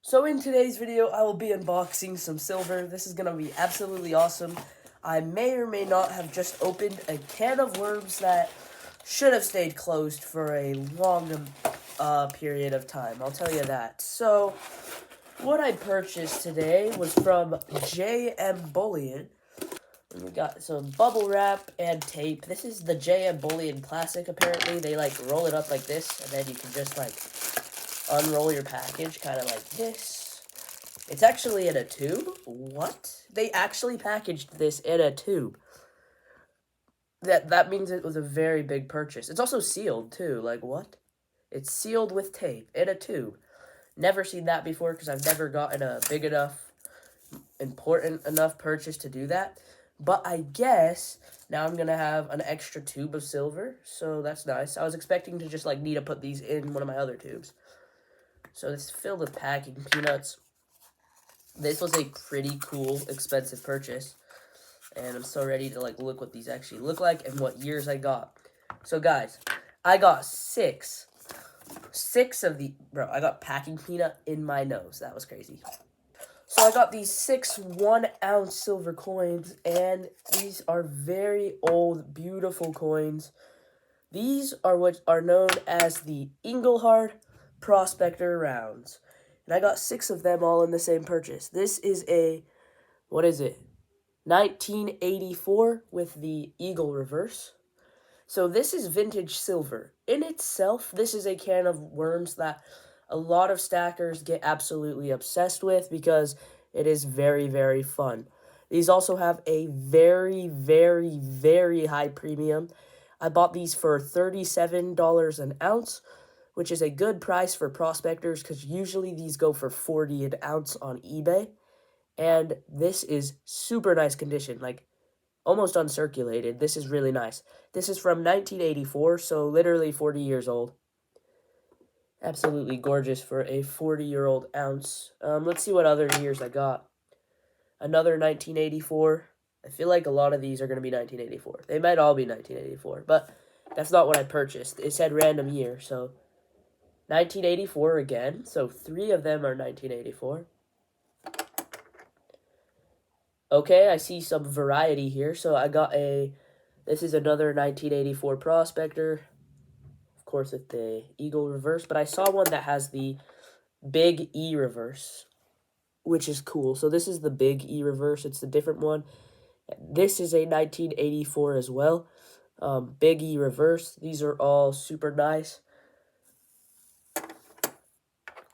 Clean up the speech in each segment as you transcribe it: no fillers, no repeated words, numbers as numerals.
So in today's video, I will be unboxing some silver. This is going to be absolutely awesome. I may or may not have just opened a can of worms that should have stayed closed for a long period of time. I'll tell you that. So, what I purchased today was from JM Bullion. And we got some bubble wrap and tape. This is the JM Bullion Classic, apparently. They, roll it up like this, and then you can just, unroll your package, kind of like this. It's actually in a tube? What? They actually packaged this in a tube. That means it was a very big purchase. It's also sealed, too. Like, what? It's sealed with tape in a tube. Never seen that before because I've never gotten a big enough, important enough purchase to do that. But I guess now I'm going to have an extra tube of silver, so that's nice. I was expecting to just, need to put these in one of my other tubes. So this is filled with packing peanuts. This was a pretty cool, expensive purchase. And I'm so ready to, look what these actually look like and what years I got. So, guys, I got six of the... Bro, I got packing peanut in my nose. That was crazy. So I got these 6 1-ounce silver coins, and these are very old, beautiful coins. These are what are known as the Engelhard Prospector rounds. And I got 6 of them all in the same purchase. This is a, what is it? 1984 with the eagle reverse. So this is vintage silver. In itself, this is a can of worms that a lot of stackers get absolutely obsessed with because it is very, very fun. These also have a very, very, very high premium. I bought these for $37 an ounce, which is a good price for prospectors because usually these go for $40 an ounce on eBay. And this is super nice condition, almost uncirculated. This is really nice. This is from 1984, so literally 40 years old. Absolutely gorgeous for a 40-year-old ounce. Let's see what other years I got. Another 1984. I feel like a lot of these are going to be 1984. They might all be 1984, but that's not what I purchased. It said random year, so 1984 again. So 3 of them are 1984. Okay, I see some variety here. So I got this is another 1984 Prospector. Of course, with the eagle reverse. But I saw one that has the big E reverse, which is cool. So this is the big E reverse. It's the different one. This is a 1984 as well. Big E reverse. These are all super nice.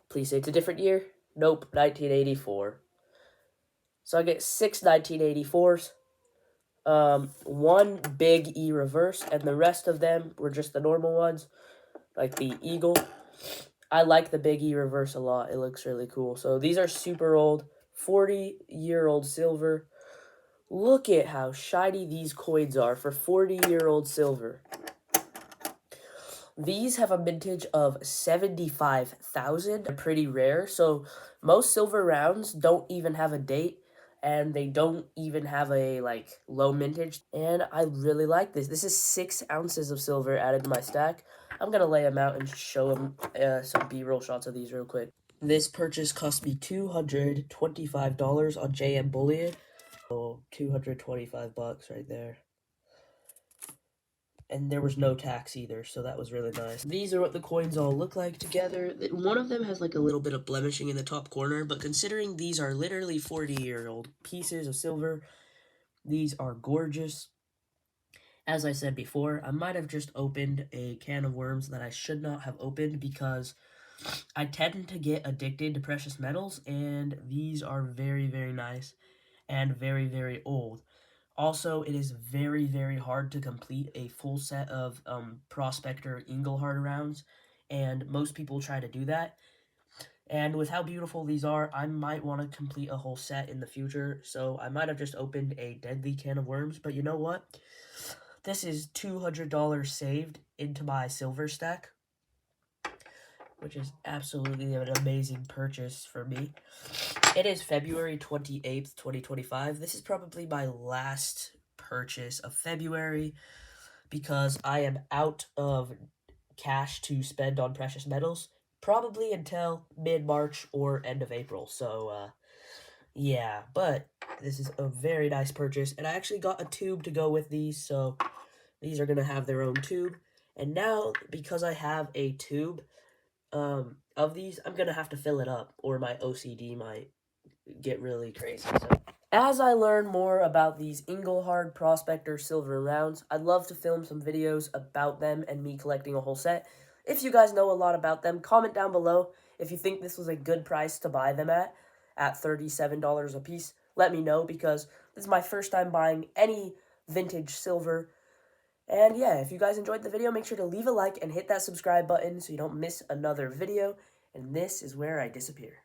Please say it's a different year. Nope, 1984. So I get 6 1984s. 1 big E reverse, and the rest of them were just the normal ones, like the eagle. I like the big E reverse a lot. It looks really cool. So these are super old, 40-year-old silver. Look at how shiny these coins are for 40-year-old silver. These have a mintage of 75,000. They're pretty rare, so most silver rounds don't even have a date, and they don't even have a, low mintage. And I really like this. This is 6 ounces of silver added to my stack. I'm going to lay them out and show them some B-roll shots of these real quick. This purchase cost me $225 on JM Bullion. So, $225 right there. And there was no tax either, so that was really nice. These are what the coins all look like together. One of them has a little bit of blemishing in the top corner, but considering these are literally 40-year-old pieces of silver, these are gorgeous. As I said before, I might have just opened a can of worms that I should not have opened because I tend to get addicted to precious metals, and these are very, very nice and very, very old. Also, it is very, very hard to complete a full set of Prospector Engelhard rounds, and most people try to do that. And with how beautiful these are, I might want to complete a whole set in the future, so I might have just opened a deadly can of worms, but you know what? This is $200 saved into my silver stack, which is absolutely an amazing purchase for me. It is February 28th, 2025. This is probably my last purchase of February because I am out of cash to spend on precious metals. probably until mid-March or end of April. So, yeah, but this is a very nice purchase, and I actually got a tube to go with these, so these are going to have their own tube. And now, because I have a tube of these, I'm going to have to fill it up, or my OCD might get really crazy. So, as I learn more about these Engelhard Prospector silver rounds, I'd love to film some videos about them and me collecting a whole set. If you guys know a lot about them, comment down below if you think this was a good price to buy them at $37 a piece. Let me know, because this is my first time buying any vintage silver. And yeah, if you guys enjoyed the video, make sure to leave a like and hit that subscribe button so you don't miss another video. And this is where I disappear.